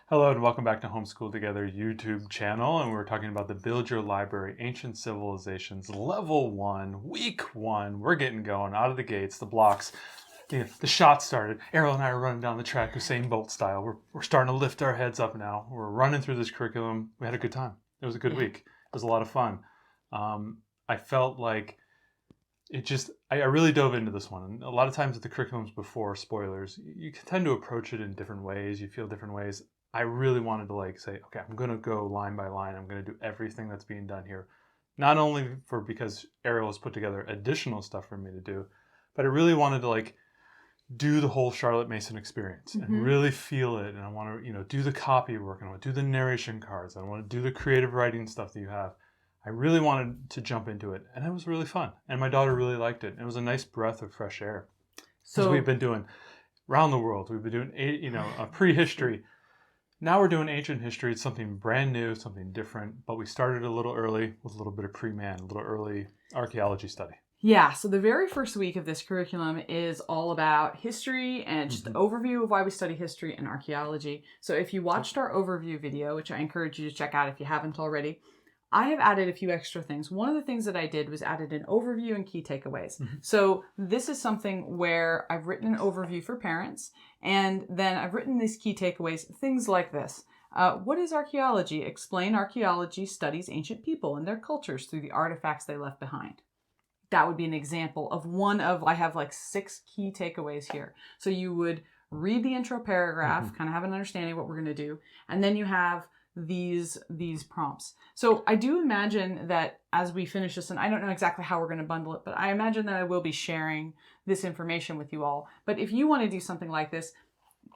Hello and welcome back to Homeschool Together YouTube channel, and we're talking about the Build Your Library Ancient Civilizations Level 1, Week 1. We're getting going out of the gates, the blocks. The shot started. Errol and I are running down the track Usain Bolt style. We're starting to lift our heads up now. We're running through this curriculum. We had a good time. It was a good week. It was a lot of fun. I felt like I really dove into this one. And a lot of times with the curriculums before, spoilers, you tend to approach it in different ways. You feel different ways. I really wanted to say, okay, I'm going to go line by line. I'm going to do everything that's being done here. Not only because Ariel has put together additional stuff for me to do, but I really wanted to do the whole Charlotte Mason experience and really feel it. And I want to, do the copy work, and I want to do the narration cards. I want to do the creative writing stuff that you have. I really wanted to jump into it, and it was really fun. And my daughter really liked it. It was a nice breath of fresh air. So we've been doing around the world. We've been doing, a prehistory. Now we're doing ancient history. It's something brand new, something different. But we started a little early with a little bit of pre-man, a little early archaeology study. Yeah, so the very first week of this curriculum is all about history and just the overview of why we study history and archaeology. So if you watched our overview video, which I encourage you to check out if you haven't already, I have added a few extra things. One of the things that I did was added an overview and key takeaways. So this is something where I've written an overview for parents, and then I've written these key takeaways, things like this. What is archaeology? Explain archaeology studies ancient people and their cultures through the artifacts they left behind. That would be an example of I have 6 key takeaways here. So you would read the intro paragraph, kind of have an understanding of what we're going to do, and then you have these prompts. So I do imagine that as we finish this, and I don't know exactly how we're going to bundle it, but I imagine that I will be sharing this information with you all. But if you want to do something like this,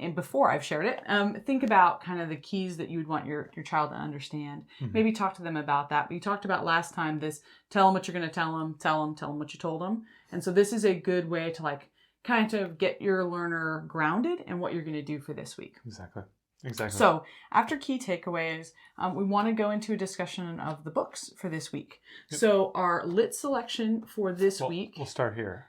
and before I've shared it, think about kind of the keys that you would want your child to understand. Maybe talk to them about that. We talked about last time this, tell them what you're going to tell them what you told them. And so this is a good way to kind of get your learner grounded in what you're going to do for this week. Exactly. So after key takeaways, we want to go into a discussion of the books for this week. Yep. So our lit selection for this week. We'll start here.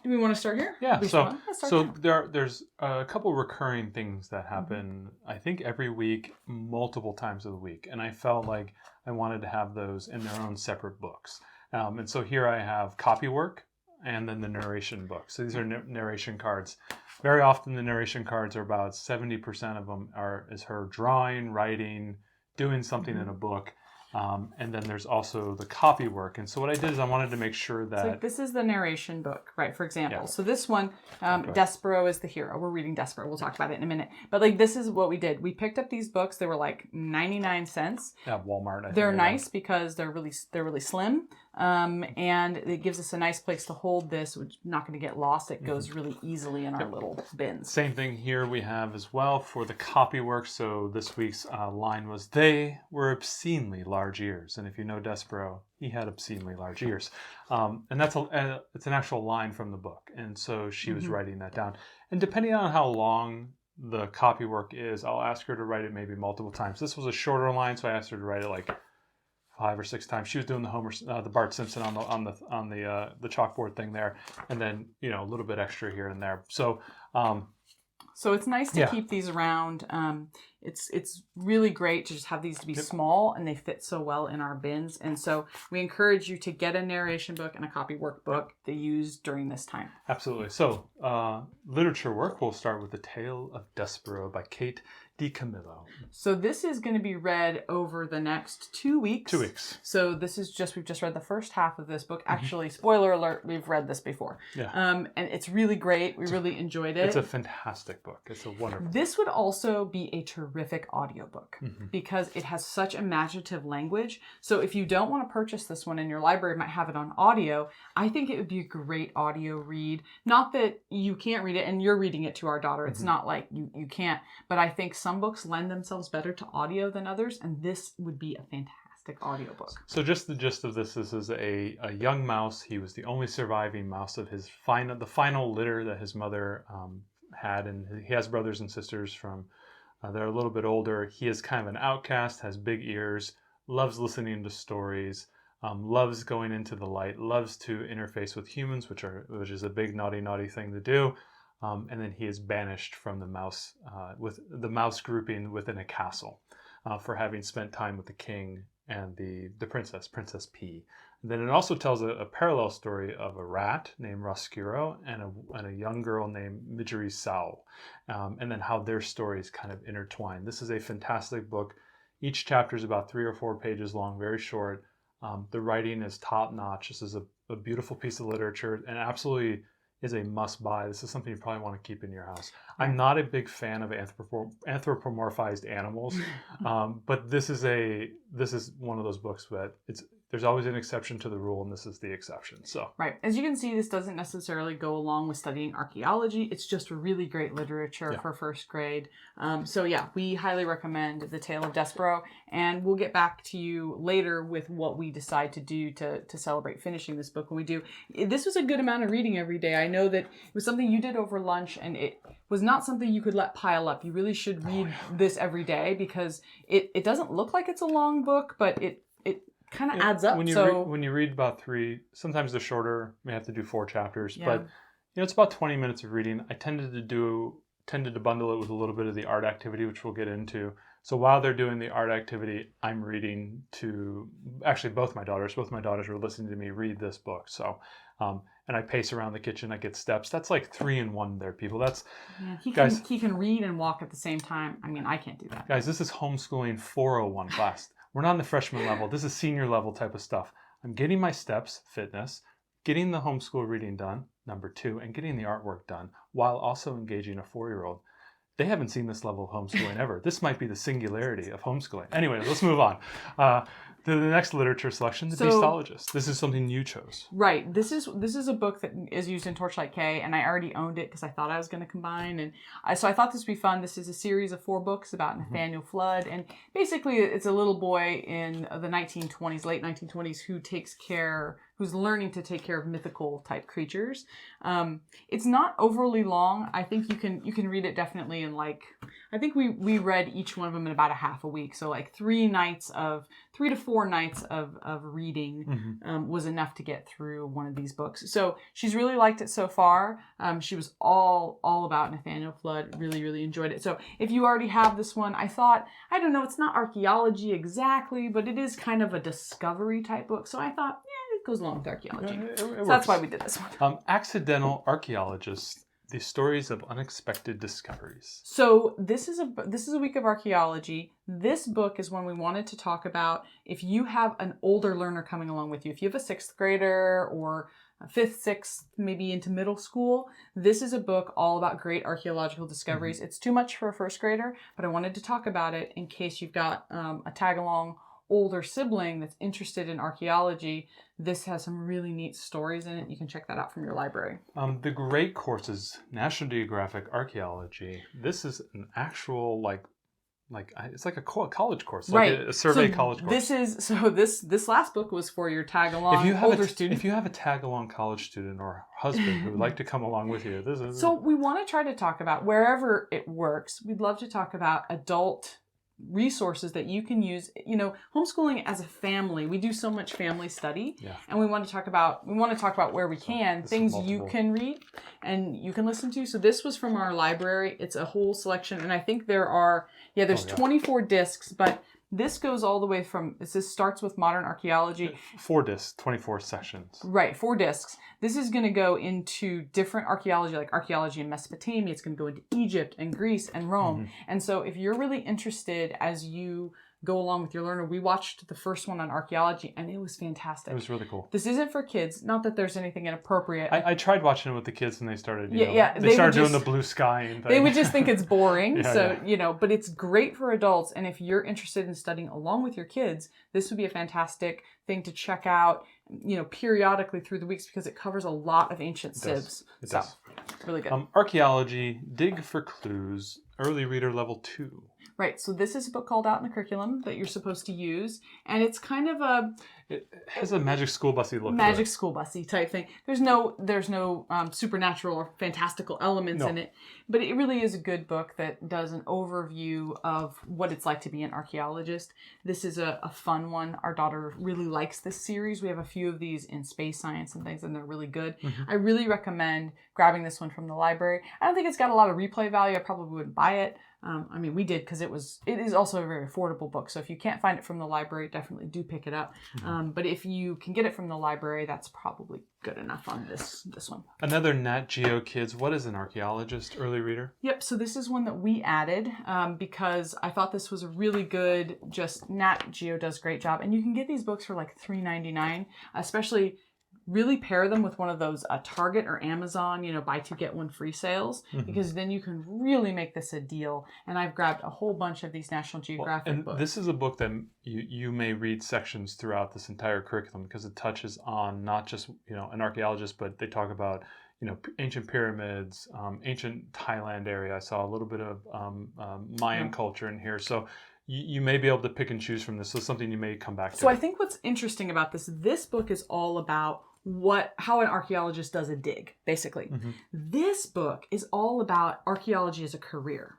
Do we want to start here? Yeah. So there's a couple recurring things that happen, I think, every week, multiple times of the week. And I felt like I wanted to have those in their own separate books. And so here I have copy work and then the narration book. So these are narration cards. Very often the narration cards are about 70% of them is her drawing, writing, doing something in a book. And then there's also the copy work. And so what I did is I wanted to make sure that... So this is the narration book, right, for example. Yeah. So this one, Despero is the hero. We're reading Despero. We'll talk about it in a minute. But this is what we did. We picked up these books. They were 99 cents. At Walmart, I think. They're nice because they're really slim. And it gives us a nice place to hold this, which is not going to get lost. It goes really easily in our little bins. Same thing here we have as well for the copy work. So this week's line was, they were obscenely large ears. And if you know Despero, he had obscenely large ears. And it's an actual line from the book. And so she was writing that down. And depending on how long the copy work is, I'll ask her to write it maybe multiple times. This was a shorter line, so I asked her to write it 5 or 6 times. She was doing the Bart Simpson on the chalkboard thing there, and then a little bit extra here and there. So it's nice to keep these around. It's really great to just have these to be small, and they fit so well in our bins. And so we encourage you to get a narration book and a copy workbook to use during this time. Absolutely. So literature work, we'll start with The Tale of Despero by Kate DiCamillo. So this is going to be read over the next 2 weeks. 2 weeks. So we've just read the first half of this book. Actually, spoiler alert, we've read this before. Yeah. And it's really great. We really enjoyed it. It's a fantastic book. It's a wonderful This would also be a terrific audiobook because it has such imaginative language. So if you don't want to purchase this one and your library might have it on audio, I think it would be a great audio read. Not that you can't read it, and you're reading it to our daughter. It's not like you can't, but I think some books lend themselves better to audio than others, and this would be a fantastic audiobook. So just the gist of this is a young mouse. He was the only surviving mouse of the final litter that his mother had, and he has brothers and sisters from they're a little bit older. He is kind of an outcast, has big ears, loves listening to stories, loves going into the light, loves to interface with humans, which is a big naughty thing to do. and then he is banished from the mouse with the mouse grouping within a castle for having spent time with the king and the Princess P. And then it also tells a parallel story of a rat named Roscuro and a young girl named Midgeri Sao, and then how their stories kind of intertwine. This is a fantastic book. Each chapter is about 3 or 4 pages long, very short. The writing is top notch. This is a beautiful piece of literature and absolutely is a must buy. This is something you probably want to keep in your house. I'm not a big fan of anthropomorphized animals, but this is one of those books that there's always an exception to the rule, and this is the exception. So right, as you can see, this doesn't necessarily go along with studying archaeology. It's just really great literature for first grade. So yeah, we highly recommend The Tale of Despero, and we'll get back to you later with what we decide to do to celebrate finishing this book when we do. This was a good amount of reading every day. I know that it was something you did over lunch, and it was not something you could let pile up. You really should read this every day because it doesn't look like it's a long book, but it kind of adds up. When you read about 3, sometimes they're shorter. You may have to do 4 chapters, but it's about 20 minutes of reading. I tended to bundle it with a little bit of the art activity, which we'll get into. So while they're doing the art activity, I'm reading to actually both my daughters. Both my daughters were listening to me read this book. So, and I pace around the kitchen. I get steps. That's like 3 in 1 there, people. That's he can read and walk at the same time. I mean, I can't do that. Guys, this is homeschooling 401 class. We're not in the freshman level. This is senior level type of stuff. I'm getting my steps, fitness, getting the homeschool reading done, number 2, and getting the artwork done while also engaging a 4-year-old. They haven't seen this level of homeschooling ever. This might be the singularity of homeschooling. Anyway, let's move on. The next literature selection, The Beastologist. This is something you chose. Right. This is a book that is used in Torchlight K, and I already owned it because I thought I was going to combine. And so I thought this would be fun. This is a series of 4 books about Nathaniel Flood. And basically, it's a little boy in the 1920s, late 1920s, who's learning to take care of mythical type creatures. It's not overly long. I think you can read it definitely in I think we read each one of them in about a half a week. So like 3 to 4 nights of reading was enough to get through one of these books. So she's really liked it so far. She was all about Nathaniel Flood. Really, really enjoyed it. So if you already have this one, I thought, I don't know, it's not archaeology exactly, but it is kind of a discovery type book. So I thought, it goes along with archaeology. So that's why we did this one. Accidental Archaeologists. The stories of unexpected discoveries. So this is a week of archaeology. This book is one we wanted to talk about if you have an older learner coming along with you. If you have a 6th grader or a 5th, 6th, maybe into middle school, this is a book all about great archaeological discoveries. It's too much for a 1st grader, but I wanted to talk about it in case you've got a tag-along older sibling that's interested in archaeology. This has some really neat stories in it. You can check that out from your library. The great courses, National Geographic Archaeology. This is an actual it's like a college course, like a survey college course. This last book was for your tag along older student. If you have a tag along college student or husband who would like to come along with you, this is. So we want to try to talk about wherever it works. We'd love to talk about adult resources that you can use. Homeschooling as a family, we do so much family study, and we want to talk about where we can things you can read and you can listen to. So this was from our library. It's a whole selection, and I think there's 24 discs, but this goes all the way from, this starts with modern archaeology. 4 discs, 24 sections. Right, 4 discs. This is going to go into different archaeology, like archaeology in Mesopotamia. It's going to go into Egypt and Greece and Rome. And so if you're really interested as you go along with your learner, we watched the first one on archaeology, and it was fantastic. It was really cool. This isn't for kids. Not that there's anything inappropriate. I tried watching it with the kids, and they started, they started doing the blue sky and things. They would just think it's boring. But it's great for adults. And if you're interested in studying along with your kids, this would be a fantastic thing to check out, periodically through the weeks, because it covers a lot of ancient sibs. It does. Really good. Archaeology, dig for clues. early reader level 2. Right. So this is a book called Out in the Curriculum that you're supposed to use. And it's kind of a It has a magic school busy look magic to it. school busy type thing. There's no supernatural or fantastical elements in it, but it really is a good book that does an overview of what it's like to be an archaeologist. This is a fun one. Our daughter really likes this series. We have a few of these in space science and things, and they're really good. I really recommend grabbing this one from the library. I don't think it's got a lot of replay value. I probably wouldn't buy it. I mean, we did because it is also a very affordable book. So if you can't find it from the library, definitely do pick it up. But if you can get it from the library, that's probably good enough on this one. Another Nat Geo Kids. What is an archaeologist early reader? Yep. So this is one that we added because I thought this was a really good. Just Nat Geo does a great job, and you can get these books for like $3.99, especially. Really pair them with one of those Target or Amazon, buy two get one free sales, because then you can really make this a deal. And I've grabbed a whole bunch of these National Geographic books. This is a book that you may read sections throughout this entire curriculum because it touches on not just an archaeologist, but they talk about ancient pyramids, ancient Thailand area. I saw a little bit of Mayan culture in here, so. You may be able to pick and choose from this. So something you may come back to. So I think what's interesting about this book is all about how an archaeologist does a dig, basically. This book is all about archaeology as a career.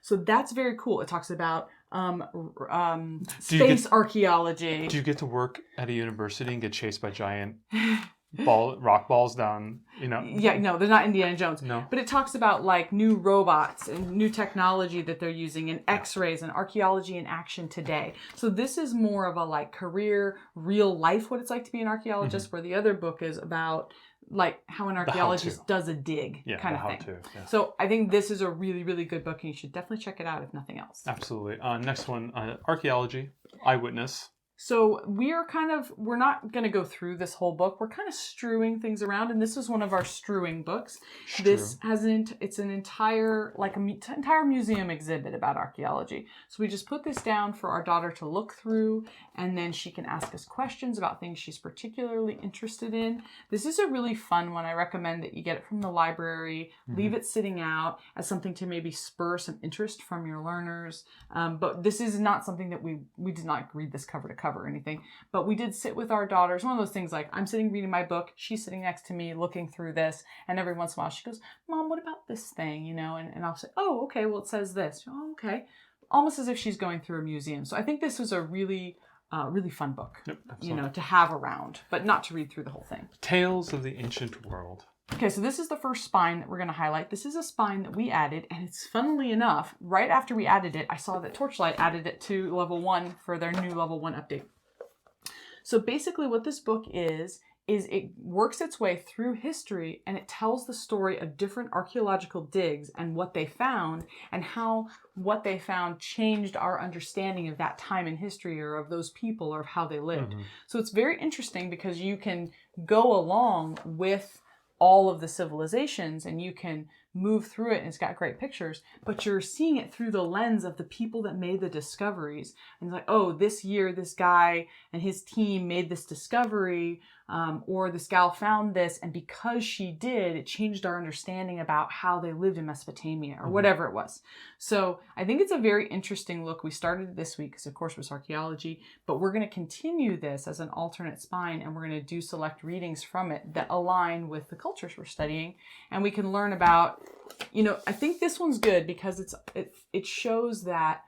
So that's very cool. It talks about space archaeology. Do you get to work at a university and get chased by giant rock balls down, Yeah, no, they're not Indiana Jones. No. But it talks about like new robots and new technology that they're using and x-rays and archaeology in action today. So this is more of a like career, real life, what it's like to be an archaeologist, where the other book is about like how an archaeologist does a dig kind of thing. Yeah. So I think this is a really, really good book and you should definitely check it out if nothing else. Absolutely. Next one, Archaeology, Eyewitness. So we're not going to go through this whole book. We're kind of strewing things around, and this is one of our strewing books. This it's an entire entire museum exhibit about archaeology. So we just put this down for our daughter to look through, and then she can ask us questions about things she's particularly interested in. This is a really fun one. I recommend that you get it from the library, leave it sitting out as something to maybe spur some interest from your learners. But this is not something that we did not read this cover to cover or anything, but we did sit with our daughters. One of those things like I'm sitting reading my book, she's sitting next to me looking through this, and every once in a while she goes, "Mom, what about this thing?" And I'll say, "Oh, okay, well it says this." "Oh, okay." Almost as if she's going through a museum. So I think this was a really fun book, to have around, but not to read through the whole thing. Tales of the Ancient World. Okay, so this is the first spine that we're going to highlight. This is a spine that we added, and it's funnily enough, right after we added it, I saw that Torchlight added it to level 1 for their new level 1 update. So basically what this book is it works its way through history, and it tells the story of different archaeological digs and what they found, and how what they found changed our understanding of that time in history, or of those people, or of how they lived. So it's very interesting because you can go along with all of the civilizations and you can move through it, and it's got great pictures, but you're seeing it through the lens of the people that made the discoveries. And it's like, oh, this year this guy and his team made this discovery, or this gal found this, and because she did, it changed our understanding about how they lived in Mesopotamia, or whatever it was. So I think it's a very interesting look. We started this week because of course it was archaeology, but we're going to continue this as an alternate spine, and we're going to do select readings from it that align with the cultures we're studying, and we can learn about, I think this one's good because it shows that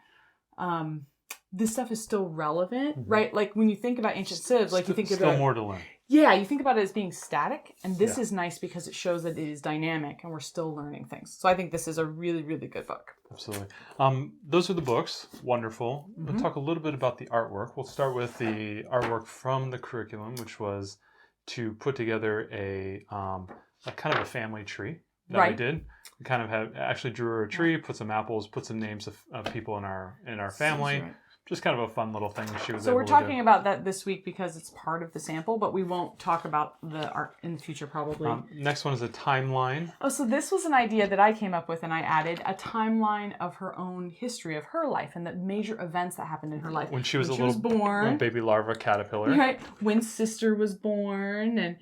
this stuff is still relevant, right? Like when you think about ancient civs, like you think about still more to learn. Yeah, you think about it as being static, and this is nice because it shows that it is dynamic and we're still learning things. So I think this is a really, really good book. Absolutely. Those are the books. Wonderful. We'll talk a little bit about the artwork. We'll start with the artwork from the curriculum, which was to put together a kind of a family tree that we did. We kind of actually drew a tree, put some apples, put some names of people in our family. Right. Just kind of a fun little thing she was able to do. So we're talking about that this week because it's part of the sample, but we won't talk about the art in the future probably. Next one is a timeline. Oh, so this was an idea that I came up with, and I added a timeline of her own history of her life and the major events that happened in her life. When she was born, baby larva caterpillar. Right. When sister was born, and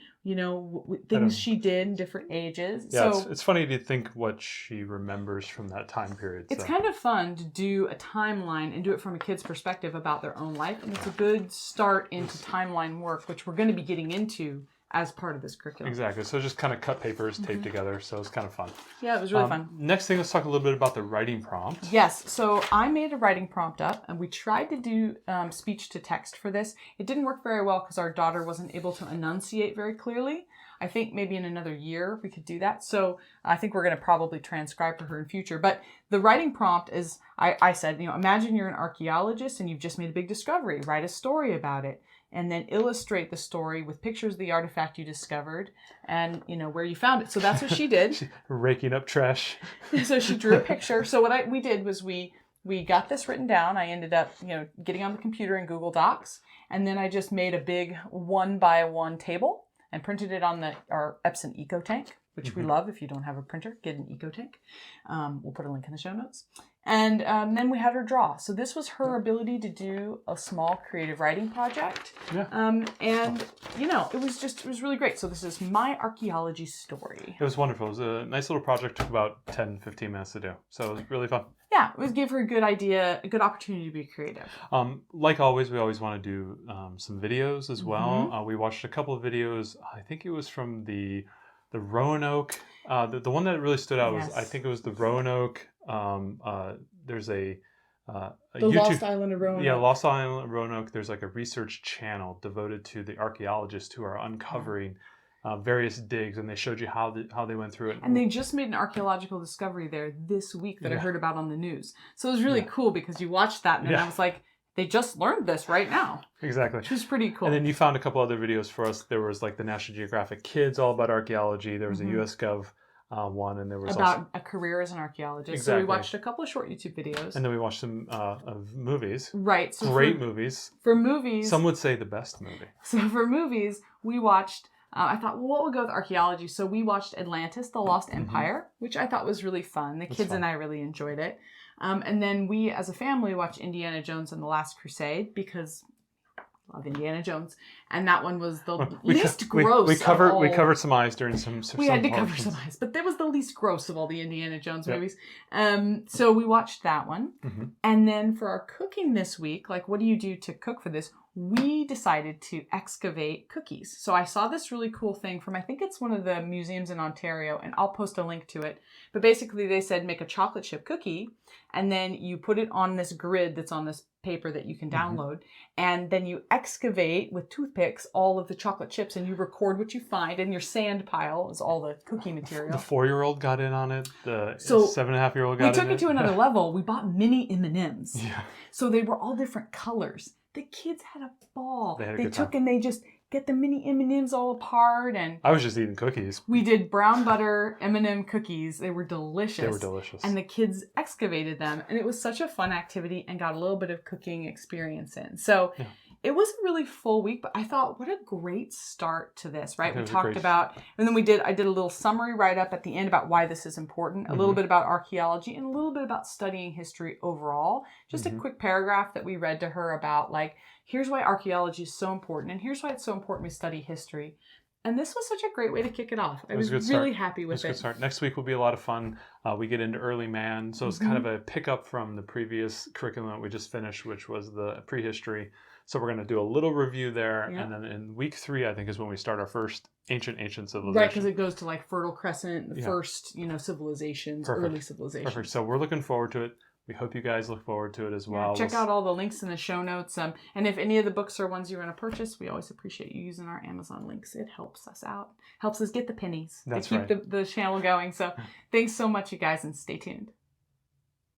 things she did in different ages. Yeah, so it's funny to think what she remembers from that time period. It's kind of fun to do a timeline and do it from a kid's perspective about their own life. And it's a good start into timeline work, which we're going to be getting into as part of this curriculum. Exactly. So just kind of cut papers, taped together. So it's kind of fun. Yeah, it was really fun. Next thing, let's talk a little bit about the writing prompt. Yes. So I made a writing prompt up, and we tried to do speech to text for this. It didn't work very well because our daughter wasn't able to enunciate very clearly. I think maybe in another year we could do that. So I think we're going to probably transcribe for her in future. But the writing prompt is, I said, imagine you're an archaeologist and you've just made a big discovery. Write a story about it. And then illustrate the story with pictures of the artifact you discovered and, where you found it. So that's what she did. Raking up trash. So she drew a picture. So what we did was we got this written down. I ended up, getting on the computer in Google Docs. And then I just made a big 1x1 table and printed it on our Epson Eco Tank, which we love. If you don't have a printer, get an Eco Tank. We'll put a link in the show notes. And then we had her draw. So this was her ability to do a small creative writing project. Yeah. And, it was really great. So this is my archaeology story. It was wonderful. It was a nice little project. Took about 10, 15 minutes to do. So it was really fun. Yeah, it gave her a good idea, a good opportunity to be creative. Like always, we always want to do some videos as well. We watched a couple of videos. I think it was from the Roanoke. The one that really stood out was, I think it was the Roanoke. There's the YouTube, Lost Island of Roanoke. Yeah, Lost Island of Roanoke. There's like a research channel devoted to the archaeologists who are uncovering various digs, and they showed you how they went through it. And they just made an archaeological discovery there this week that I heard about on the news. So it was really cool because you watched that and then I was like, they just learned this right now. Exactly. Which was pretty cool. And then you found a couple other videos for us. There was like the National Geographic Kids all about archaeology. There was a US Gov one, and there was about also a career as an archaeologist. Exactly. So we watched a couple of short YouTube videos. And then we watched some of movies. Right. So Great movies. For movies. Some would say the best movie. So for movies, we watched, I thought, well, what would go with archaeology? So we watched Atlantis, The Lost Empire, which I thought was really fun. The kids and I really enjoyed it. And then we, as a family, watched Indiana Jones and the Last Crusade because I love Indiana Jones. And that one was the least gross. We covered some eyes during some We had to cover some eyes, but that was the least gross of all the Indiana Jones movies. So we watched that one. And then for our cooking this week, like what do you do to cook for this? We decided to excavate cookies. So I saw this really cool thing from, I think it's one of the museums in Ontario, and I'll post a link to it. But basically they said make a chocolate chip cookie, and then you put it on this grid that's on this paper that you can download, and then you excavate with toothpicks all of the chocolate chips, and you record what you find, and your sand pile is all the cookie material. The 4-year-old got in on it. The 7.5-year-old got in. We took it to another level. We bought mini M&Ms. Yeah. So they were all different colors. The kids had a ball. They took and they just get the mini M&Ms all apart, and I was just eating cookies. We did brown butter M&M cookies. They were delicious. And the kids excavated them, and it was such a fun activity and got a little bit of cooking experience in. So it was a really full week, but I thought, what a great start to this, right? We talked about, and then I did a little summary write-up at the end about why this is important, a little bit about archaeology, and a little bit about studying history overall. Just a quick paragraph that we read to her about, like, here's why archaeology is so important, and here's why it's so important we study history. And this was such a great way to kick it off. I was really happy with it. It was a good start. Next week will be a lot of fun. We get into early man, so it's kind of a pickup from the previous curriculum that we just finished, which was the prehistory. So we're going to do a little review there, and then in week 3, I think, is when we start our first ancient civilization. Right, because it goes to like Fertile Crescent, the first, civilizations, early civilizations. Perfect. So we're looking forward to it. We hope you guys look forward to it as well. Check out all the links in the show notes. And if any of the books are ones you want to purchase, we always appreciate you using our Amazon links. It helps us out. Helps us get the pennies to keep the channel going. So thanks so much, you guys, and stay tuned.